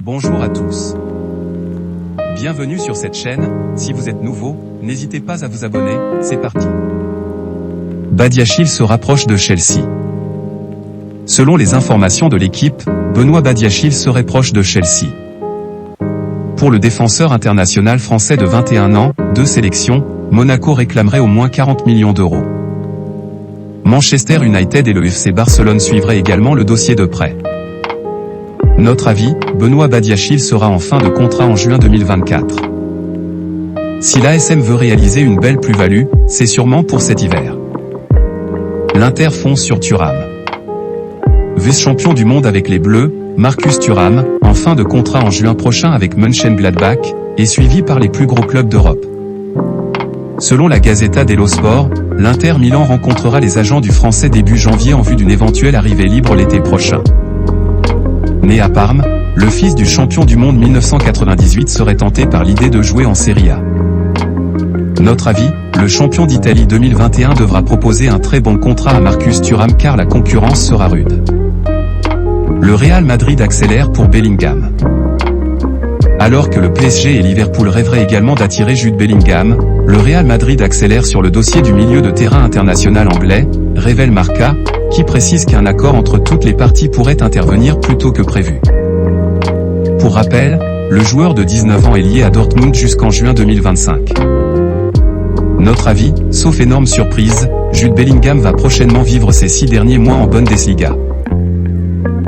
Bonjour à tous. Bienvenue sur cette chaîne. Si vous êtes nouveau, n'hésitez pas à vous abonner. C'est parti. Badiachile se rapproche de Chelsea. Selon les informations de l'équipe, Benoît Badiachile serait proche de Chelsea. Pour le défenseur international français de 21 ans, 2 sélections, Monaco réclamerait au moins 40 millions d'euros. Manchester United et le FC Barcelone suivraient également le dossier de prêt. Notre avis, Benoît Badiachile sera en fin de contrat en juin 2024. Si l'ASM veut réaliser une belle plus-value, c'est sûrement pour cet hiver. L'Inter fonce sur Thuram. Vice-champion du monde avec les Bleus, Marcus Thuram, en fin de contrat en juin prochain avec Mönchengladbach, est suivi par les plus gros clubs d'Europe. Selon la Gazzetta dello Sport, l'Inter Milan rencontrera les agents du Français début janvier en vue d'une éventuelle arrivée libre l'été prochain. Né à Parme, le fils du champion du monde 1998 serait tenté par l'idée de jouer en Serie A. Notre avis, le champion d'Italie 2021 devra proposer un très bon contrat à Marcus Thuram car la concurrence sera rude. Le Real Madrid accélère pour Bellingham. Alors que le PSG et Liverpool rêveraient également d'attirer Jude Bellingham, le Real Madrid accélère sur le dossier du milieu de terrain international anglais, révèle Marca, qui précise qu'un accord entre toutes les parties pourrait intervenir plus tôt que prévu. Pour rappel, le joueur de 19 ans est lié à Dortmund jusqu'en juin 2025. Notre avis, sauf énorme surprise, Jude Bellingham va prochainement vivre ses 6 derniers mois en Bundesliga.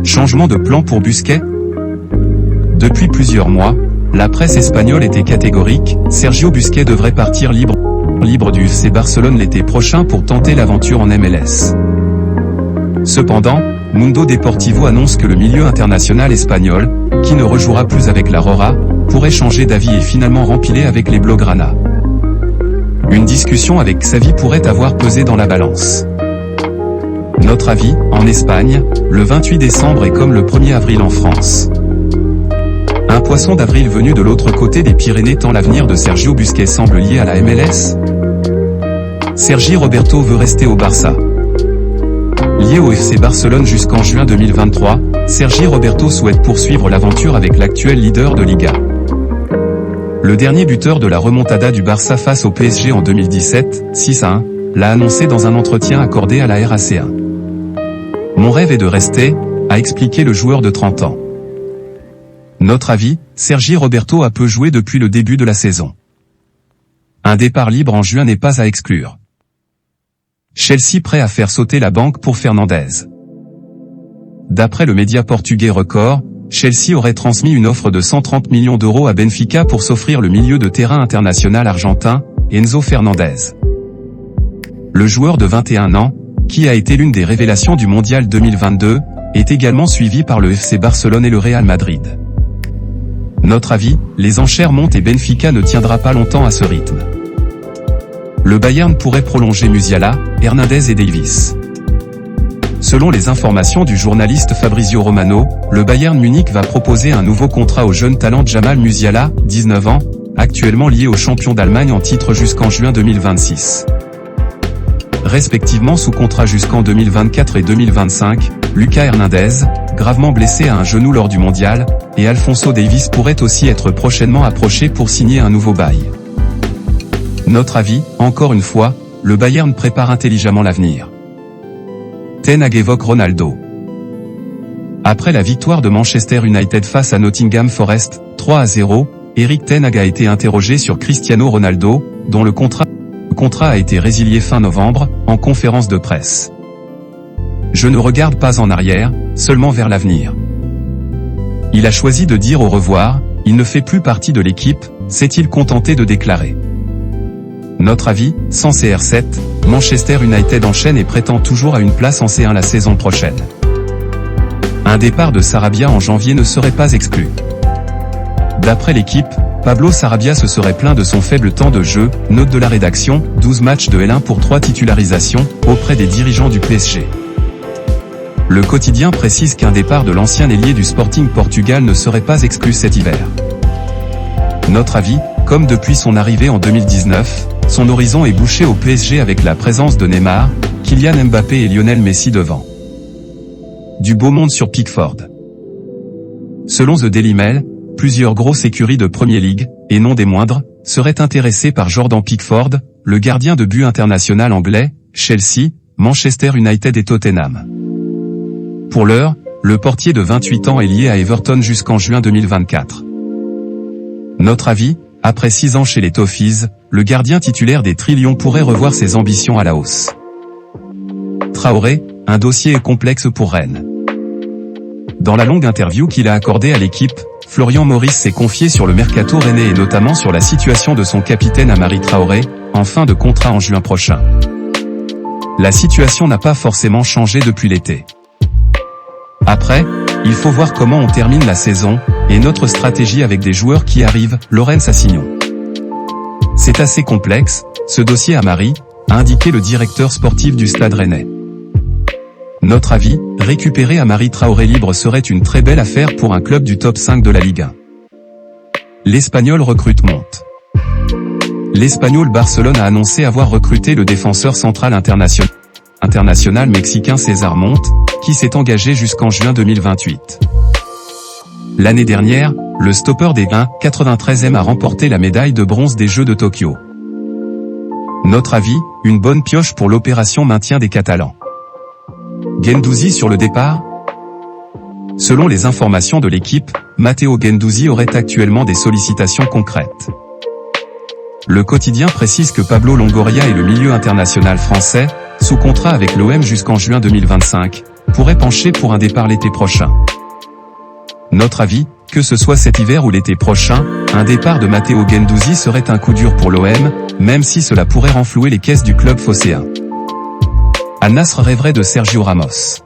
Changement de plan pour Busquets ? Depuis plusieurs mois, la presse espagnole était catégorique, Sergio Busquets devrait partir libre du FC Barcelone l'été prochain pour tenter l'aventure en MLS. Cependant, Mundo Deportivo annonce que le milieu international espagnol, qui ne rejouera plus avec la Rora, pourrait changer d'avis et finalement rempiler avec les Blaugrana. Une discussion avec Xavi pourrait avoir pesé dans la balance. Notre avis, en Espagne, le 28 décembre est comme le 1er avril en France. Un poisson d'avril venu de l'autre côté des Pyrénées tant l'avenir de Sergio Busquets semble lié à la MLS. Sergi Roberto veut rester au Barça. Lié au FC Barcelone jusqu'en juin 2023, Sergi Roberto souhaite poursuivre l'aventure avec l'actuel leader de Liga. Le dernier buteur de la remontada du Barça face au PSG en 2017, 6-1, l'a annoncé dans un entretien accordé à la RAC1. Mon rêve est de rester, a expliqué le joueur de 30 ans. Notre avis, Sergi Roberto a peu joué depuis le début de la saison. Un départ libre en juin n'est pas à exclure. Chelsea prêt à faire sauter la banque pour Fernandes. D'après le média portugais Record, Chelsea aurait transmis une offre de 130 millions d'euros à Benfica pour s'offrir le milieu de terrain international argentin, Enzo Fernandez. Le joueur de 21 ans, qui a été l'une des révélations du Mondial 2022, est également suivi par le FC Barcelone et le Real Madrid. Notre avis, les enchères montent et Benfica ne tiendra pas longtemps à ce rythme. Le Bayern pourrait prolonger Musiala, Hernandez et Davis. Selon les informations du journaliste Fabrizio Romano, le Bayern Munich va proposer un nouveau contrat au jeune talent Jamal Musiala, 19 ans, actuellement lié au champion d'Allemagne en titre jusqu'en juin 2026. Respectivement sous contrat jusqu'en 2024 et 2025, Lucas Hernandez, gravement blessé à un genou lors du mondial, et Alphonso Davies pourraient aussi être prochainement approchés pour signer un nouveau bail. Notre avis, encore une fois, le Bayern prépare intelligemment l'avenir. Ten Hag évoque Ronaldo. Après la victoire de Manchester United face à Nottingham Forest, 3-0, Erik ten Hag a été interrogé sur Cristiano Ronaldo, dont le contrat a été résilié fin novembre, en conférence de presse. Je ne regarde pas en arrière, seulement vers l'avenir. Il a choisi de dire au revoir, il ne fait plus partie de l'équipe, s'est-il contenté de déclarer. Notre avis, sans CR7, Manchester United enchaîne et prétend toujours à une place en C1 la saison prochaine. Un départ de Sarabia en janvier ne serait pas exclu. D'après l'équipe, Pablo Sarabia se serait plaint de son faible temps de jeu, note de la rédaction, 12 matchs de L1 pour 3 titularisations, auprès des dirigeants du PSG. Le quotidien précise qu'un départ de l'ancien ailier du Sporting Portugal ne serait pas exclu cet hiver. Notre avis, comme depuis son arrivée en 2019, son horizon est bouché au PSG avec la présence de Neymar, Kylian Mbappé et Lionel Messi devant. Du beau monde sur Pickford. Selon The Daily Mail, plusieurs grosses écuries de Premier League, et non des moindres, seraient intéressées par Jordan Pickford, le gardien de but international anglais, Chelsea, Manchester United et Tottenham. Pour l'heure, le portier de 28 ans est lié à Everton jusqu'en juin 2024. Notre avis, après 6 ans chez les Toffees, le gardien titulaire des Trillions pourrait revoir ses ambitions à la hausse. Traoré, un dossier complexe pour Rennes. Dans la longue interview qu'il a accordée à l'équipe, Florian Maurice s'est confié sur le mercato rennais et notamment sur la situation de son capitaine Amari Traoré, en fin de contrat en juin prochain. La situation n'a pas forcément changé depuis l'été. Après, il faut voir comment on termine la saison, et notre stratégie avec des joueurs qui arrivent, Laurence Assignon. C'est assez complexe, ce dossier Amari, a indiqué le directeur sportif du Stade Rennais. Notre avis, récupérer Amari Traoré libre serait une très belle affaire pour un club du top 5 de la Ligue 1. L'Espagnol recrute monte. L'Espagnol Barcelone a annoncé avoir recruté le défenseur central international mexicain César Monte, qui s'est engagé jusqu'en juin 2028. L'année dernière, le stopper des 93e a remporté la médaille de bronze des Jeux de Tokyo. Notre avis, une bonne pioche pour l'opération maintien des Catalans. Guendouzi sur le départ? Selon les informations de l'équipe, Matteo Guendouzi aurait actuellement des sollicitations concrètes. Le quotidien précise que Pablo Longoria et le milieu international français, sous contrat avec l'OM jusqu'en juin 2025, pourraient pencher pour un départ l'été prochain. Notre avis, que ce soit cet hiver ou l'été prochain, un départ de Matteo Guendouzi serait un coup dur pour l'OM, même si cela pourrait renflouer les caisses du club phocéen. Al-Nassr rêverait de Sergio Ramos.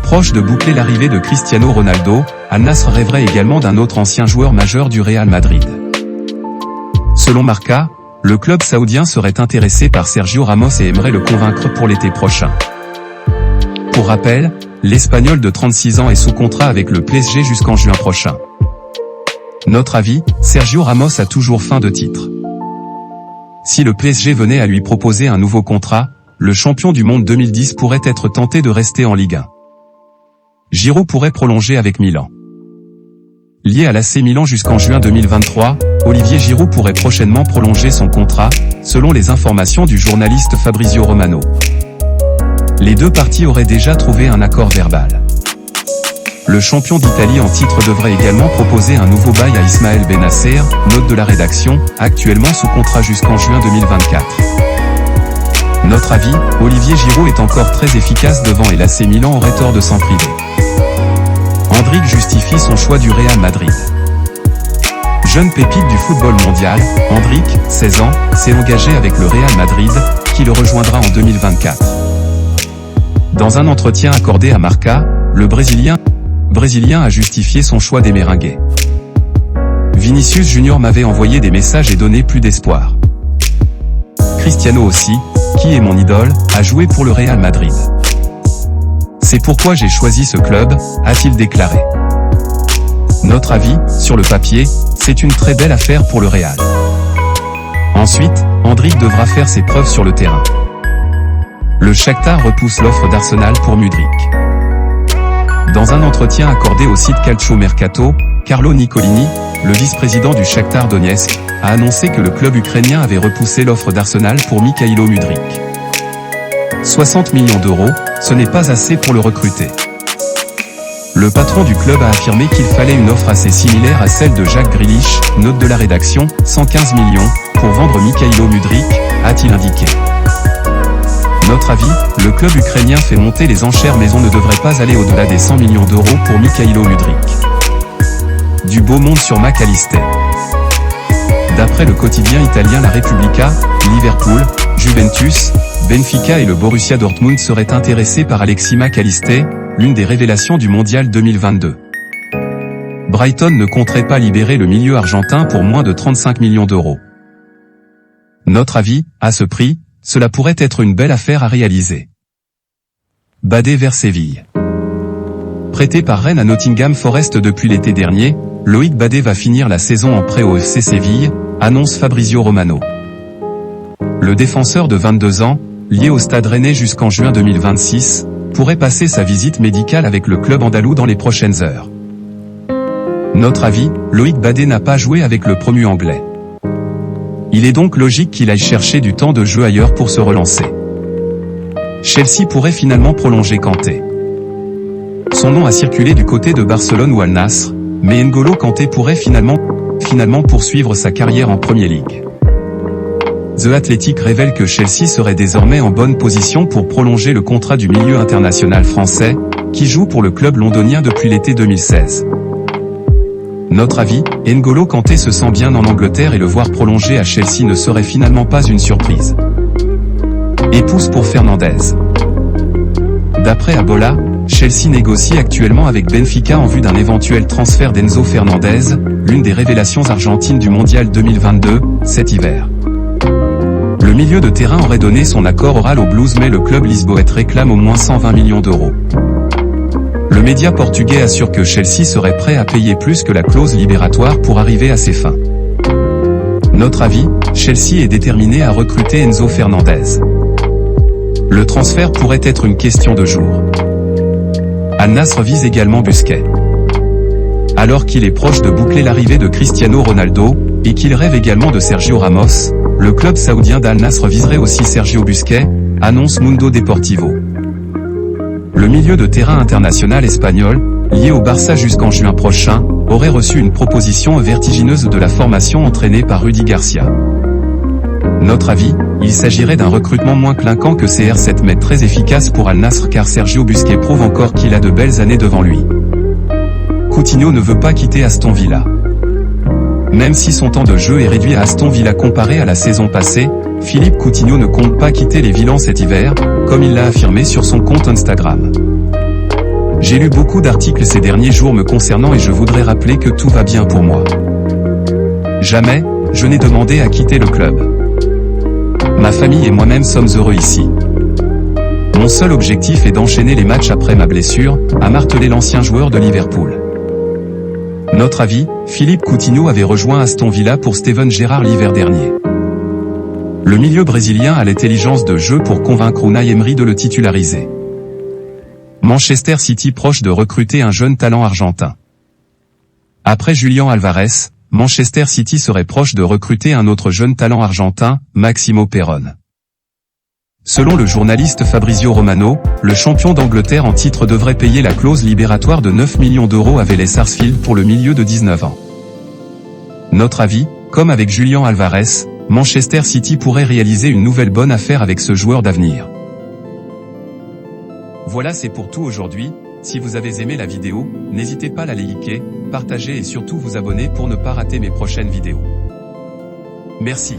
Proche de boucler l'arrivée de Cristiano Ronaldo, Al-Nassr rêverait également d'un autre ancien joueur majeur du Real Madrid. Selon Marca, le club saoudien serait intéressé par Sergio Ramos et aimerait le convaincre pour l'été prochain. Pour rappel, l'Espagnol de 36 ans est sous contrat avec le PSG jusqu'en juin prochain. Notre avis, Sergio Ramos a toujours faim de titre. Si le PSG venait à lui proposer un nouveau contrat, le champion du monde 2010 pourrait être tenté de rester en Ligue 1. Giroud pourrait prolonger avec Milan. Lié à l'AC Milan jusqu'en juin 2023, Olivier Giroud pourrait prochainement prolonger son contrat, selon les informations du journaliste Fabrizio Romano. Les deux parties auraient déjà trouvé un accord verbal. Le champion d'Italie en titre devrait également proposer un nouveau bail à Ismaël Bennacer, note de la rédaction, actuellement sous contrat jusqu'en juin 2024. Notre avis, Olivier Giroud est encore très efficace devant et l'AC Milan aurait tort de s'en priver. Endrick justifie son choix du Real Madrid. Jeune pépite du football mondial, Endrick, 16 ans, s'est engagé avec le Real Madrid, qui le rejoindra en 2024. Dans un entretien accordé à Marca, le Brésilien a justifié son choix des Merengues. Vinicius Junior m'avait envoyé des messages et donné plus d'espoir. Cristiano aussi, qui est mon idole, a joué pour le Real Madrid. C'est pourquoi j'ai choisi ce club, a-t-il déclaré. Notre avis, sur le papier, c'est une très belle affaire pour le Real. Ensuite, Endrick devra faire ses preuves sur le terrain. Le Shakhtar repousse l'offre d'Arsenal pour Mudryk. Dans un entretien accordé au site Calcio Mercato, Carlo Nicolini, le vice-président du Shakhtar Donetsk, a annoncé que le club ukrainien avait repoussé l'offre d'Arsenal pour Mikhailo Mudryk. 60 millions d'euros, ce n'est pas assez pour le recruter. Le patron du club a affirmé qu'il fallait une offre assez similaire à celle de Jack Grealish, note de la rédaction, 115 millions, pour vendre Mikhailo Mudryk, a-t-il indiqué. Notre avis, le club ukrainien fait monter les enchères mais on ne devrait pas aller au-delà des 100 millions d'euros pour Mikhailo Mudryk. Du beau monde sur Mac Allister. D'après le quotidien italien La Repubblica, Liverpool, Juventus, Benfica et le Borussia Dortmund seraient intéressés par Alexis Mac Allister, l'une des révélations du mondial 2022. Brighton ne compterait pas libérer le milieu argentin pour moins de 35 millions d'euros. Notre avis, à ce prix, cela pourrait être une belle affaire à réaliser. Badé vers Séville. Prêté par Rennes à Nottingham Forest depuis l'été dernier, Loïc Badé va finir la saison en prêt au FC Séville, annonce Fabrizio Romano. Le défenseur de 22 ans, lié au Stade Rennais jusqu'en juin 2026, pourrait passer sa visite médicale avec le club andalou dans les prochaines heures. Notre avis, Loïc Badet n'a pas joué avec le promu anglais. Il est donc logique qu'il aille chercher du temps de jeu ailleurs pour se relancer. Chelsea pourrait finalement prolonger Kanté. Son nom a circulé du côté de Barcelone ou Al Nassr, mais N'Golo Kanté pourrait finalement poursuivre sa carrière en Premier League. The Athletic révèle que Chelsea serait désormais en bonne position pour prolonger le contrat du milieu international français, qui joue pour le club londonien depuis l'été 2016. Notre avis, N'Golo Kanté se sent bien en Angleterre et le voir prolonger à Chelsea ne serait finalement pas une surprise. Épouse pour Fernandez. D'après Abola, Chelsea négocie actuellement avec Benfica en vue d'un éventuel transfert d'Enzo Fernandez, l'une des révélations argentines du Mondial 2022, cet hiver. Le milieu de terrain aurait donné son accord oral au Blues mais le club lisboète réclame au moins 120 millions d'euros. Le média portugais assure que Chelsea serait prêt à payer plus que la clause libératoire pour arriver à ses fins. Notre avis, Chelsea est déterminé à recruter Enzo Fernandez. Le transfert pourrait être une question de jours. Al Nassr vise également Busquets. Alors qu'il est proche de boucler l'arrivée de Cristiano Ronaldo, et qu'il rêve également de Sergio Ramos, le club saoudien d'Al Nassr viserait aussi Sergio Busquets, annonce Mundo Deportivo. Le milieu de terrain international espagnol, lié au Barça jusqu'en juin prochain, aurait reçu une proposition vertigineuse de la formation entraînée par Rudy Garcia. Notre avis, il s'agirait d'un recrutement moins clinquant que CR7 mais très efficace pour Al Nassr car Sergio Busquets prouve encore qu'il a de belles années devant lui. Coutinho ne veut pas quitter Aston Villa. Même si son temps de jeu est réduit à Aston Villa comparé à la saison passée, Philippe Coutinho ne compte pas quitter les Villans cet hiver, comme il l'a affirmé sur son compte Instagram. J'ai lu beaucoup d'articles ces derniers jours me concernant et je voudrais rappeler que tout va bien pour moi. Jamais, je n'ai demandé à quitter le club. Ma famille et moi-même sommes heureux ici. Mon seul objectif est d'enchaîner les matchs après ma blessure, a martelé l'ancien joueur de Liverpool. Notre avis, Philippe Coutinho avait rejoint Aston Villa pour Steven Gerrard l'hiver dernier. Le milieu brésilien a l'intelligence de jeu pour convaincre Unai Emery de le titulariser. Manchester City proche de recruter un jeune talent argentin. Après Julián Alvarez, Manchester City serait proche de recruter un autre jeune talent argentin, Maximo Perón. Selon le journaliste Fabrizio Romano, le champion d'Angleterre en titre devrait payer la clause libératoire de 9 millions d'euros à Vélez Sarsfield pour le milieu de 19 ans. Notre avis, comme avec Julián Alvarez, Manchester City pourrait réaliser une nouvelle bonne affaire avec ce joueur d'avenir. Voilà, c'est pour tout aujourd'hui. Si vous avez aimé la vidéo, n'hésitez pas à la liker, partager et surtout vous abonner pour ne pas rater mes prochaines vidéos. Merci.